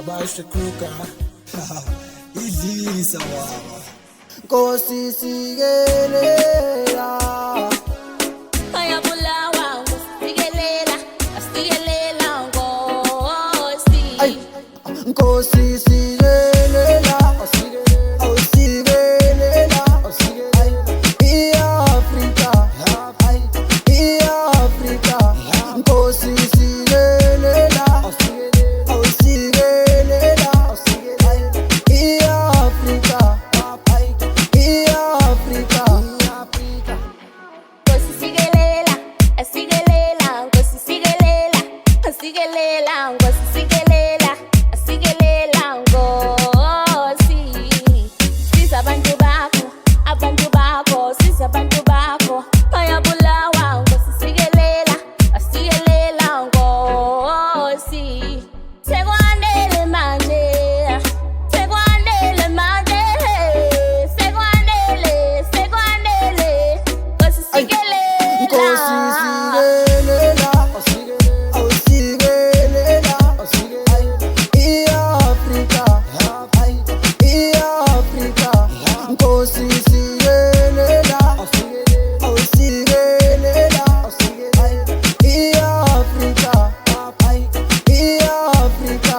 Abash Kruka Idlisa wawa Nkosi sikelela Ayabulawa sikelela asikelela Nkosi Nkosi sikelela awusikelela i-Afrika i-Afrika Nkosi sikelela awusikelela i-Afrika i-Afrika Nkosi sikelela asikelela Nkosi sikelela asikelela Nkosi sikelela asikelela Nkosi Sisa abantu bakho sisa abantu bakho bayabulawa Nkosi sikelela asikelela Nkosi Sekwanele manje sekwanele Nkosi sikelela Nkosi sikelela awusikelela i-Afrika i-Afrika Nkosi sikelela awusikelela i-Afrika i-Afrika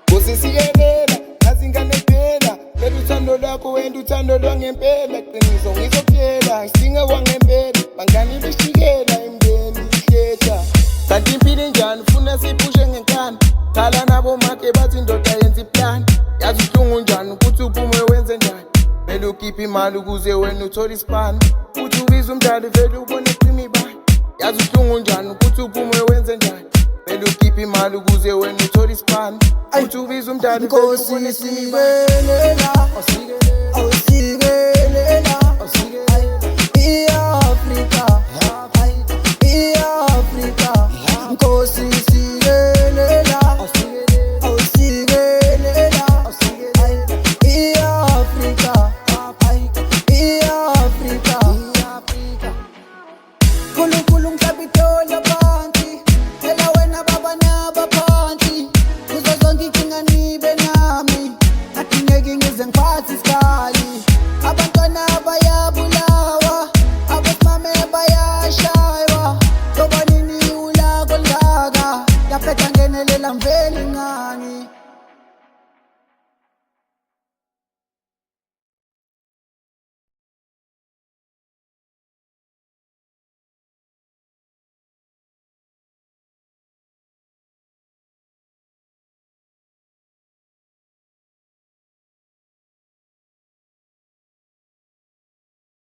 Nkosi sikelela nazingane kuphela Phela uthando lwakho wenda uthando lwangempela Qiniso ngizokutshela ngisinga kwangempela Bangani beshikela imndeni ihletha Kanti impilo injani ufuna siphushe ngenkani Khala nabo makhe bathi indoda yenza iplani Yazi uhlungu njani ukuthi uphume wenze njani Vele ukhiphe imali ukuze wena uthole isipani Uthi ubiza umdali vele ubone kwimibani Yazi uhlungu njani ukuthi uphume wenze njani Vele ukhiphe imali ukuze wena uthole isipani Uthi ubiza umdali vele Nkosi ubone kwimibani sikelela awusikelela i-Afrika i-Afrika Nkosi sikelela awusikelela i-Afrika i-Afrika Nkulunkulu